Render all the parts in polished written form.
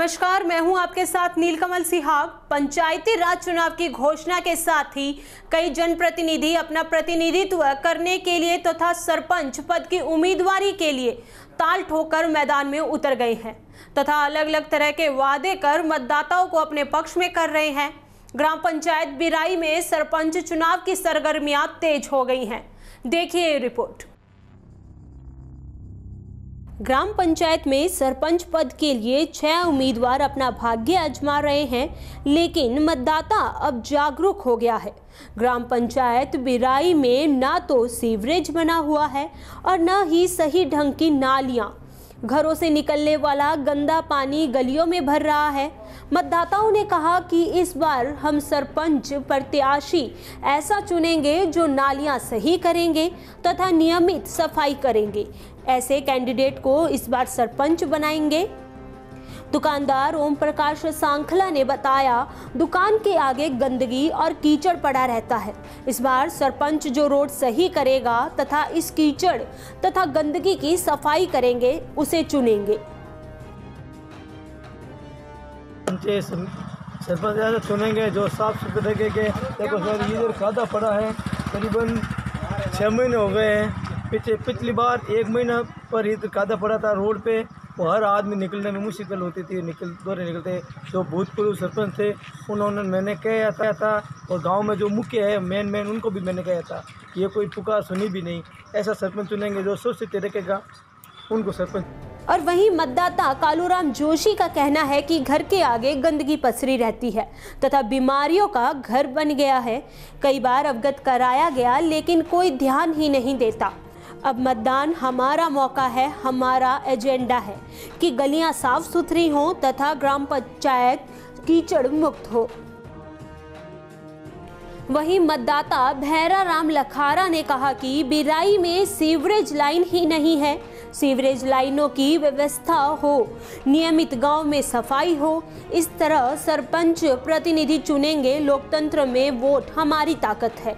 नमस्कार, मैं हूं आपके साथ नीलकमल सिहाग। पंचायती राज चुनाव की घोषणा के साथ ही कई जनप्रतिनिधि अपना प्रतिनिधित्व करने के लिए तथा सरपंच पद की उम्मीदवारी के लिए ताल ठोकर मैदान में उतर गए हैं तथा अलग अलग तरह के वादे कर मतदाताओं को अपने पक्ष में कर रहे हैं। ग्राम पंचायत बिराई में सरपंच चुनाव की सरगर्मियां तेज हो गई हैं। देखिए ये रिपोर्ट। ग्राम पंचायत में सरपंच पद के लिए 6 उम्मीदवार अपना भाग्य आजमा रहे हैं, लेकिन मतदाता अब जागरूक हो गया है। ग्राम पंचायत बिराई में ना तो सीवरेज बना हुआ है और न ही सही ढंग की नालियां। घरों से निकलने वाला गंदा पानी गलियों में भर रहा है। मतदाताओं ने कहा कि इस बार हम सरपंच प्रत्याशी ऐसा चुनेंगे जो नालियां सही करेंगे तथा नियमित सफाई करेंगे। ऐसे कैंडिडेट को इस बार सरपंच बनाएंगे। दुकानदार ओम प्रकाश सांखला ने बताया, दुकान के आगे गंदगी और कीचड़ पड़ा रहता है। इस बार सरपंच जो रोड सही करेगा तथा इस कीचड़ तथा गंदगी की सफाई करेंगे उसे चुनेंगे। सरपंच ऐसा चुनेंगे जो साफ सुथरे रखेंगे। देखो सर, इधर कादा पड़ा है, करीबन 6 महीने हो गए हैं। पिछली बार 1 महीना पर इधर कादा पड़ा था रोड पे, वो हर आदमी निकलने में मुश्किल होती थी। दौरे निकलते जो भूतपूर्व सरपंच थे उन्होंने मैंने कहा था, और गांव में जो मुख्य है मेन उनको भी मैंने कहा था, ये कोई पुकार सुनी भी नहीं। ऐसा सरपंच चुनेंगे जो स्वच्छ रखेगा, उनको सरपंच। और वहीं मतदाता कालूराम जोशी का कहना है कि घर के आगे गंदगी पसरी रहती है तथा बीमारियों का घर बन गया है। कई बार अवगत कराया गया लेकिन कोई ध्यान ही नहीं देता। अब मतदान हमारा मौका है, हमारा एजेंडा है कि गलियां साफ सुथरी हों तथा ग्राम पंचायत कीचड़ मुक्त हो। वहीं मतदाता भैरा राम लखारा ने कहा कि बिराई में सीवरेज लाइन ही नहीं है। सीवरेज लाइनों की व्यवस्था हो, नियमित गांव में सफाई हो, इस तरह सरपंच प्रतिनिधि चुनेंगे। लोकतंत्र में वोट हमारी ताकत है।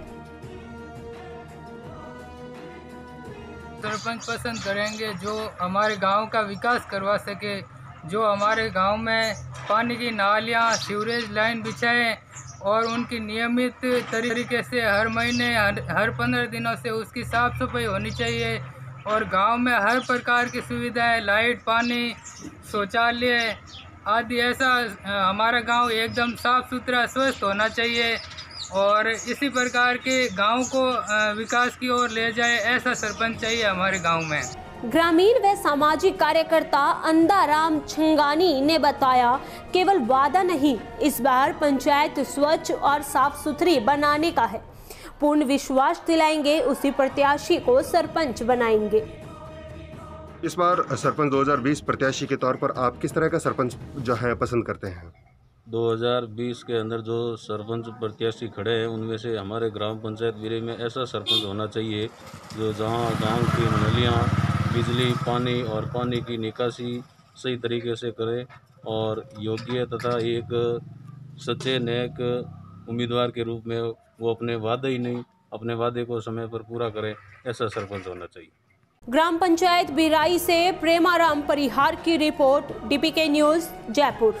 सरपंच पसंद करेंगे जो हमारे गांव का विकास करवा सके, जो हमारे गांव में पानी की नालियां, सीवरेज लाइन बिछाएं और उनकी नियमित तरीके से हर महीने हर 15 दिनों से उसकी साफ सफाई होनी चाहिए। और गांव में हर प्रकार की सुविधाएं, लाइट, पानी, शौचालय आदि, ऐसा हमारा गांव एकदम साफ सुथरा स्वस्थ होना चाहिए और इसी प्रकार के गांव को विकास की ओर ले जाए, ऐसा सरपंच चाहिए हमारे गांव में। ग्रामीण व सामाजिक कार्यकर्ता अंधाराम छंगानी ने बताया, केवल वादा नहीं, इस बार पंचायत स्वच्छ और साफ सुथरी बनाने का है। पूर्ण विश्वास दिलाएंगे, उसी प्रत्याशी को सरपंच बनाएंगे। इस बार सरपंच 2020 प्रत्याशी के तौर पर आप किस तरह का सरपंच जो है पसंद करते हैं? 2020 के अंदर जो सरपंच प्रत्याशी खड़े हैं उनमें से हमारे ग्राम पंचायत बिराई में ऐसा सरपंच होना चाहिए जो जहां गांव की नालियां, बिजली, पानी और पानी की निकासी सही तरीके से करे और योग्य तथा एक सच्चे नेक उम्मीदवार के रूप में वो अपने वादे ही नहीं, अपने वादे को समय पर पूरा करे, ऐसा सरपंच होना चाहिए। ग्राम पंचायत बिराई से प्रेमाराम परिहार की रिपोर्ट, DPK न्यूज़, जयपुर।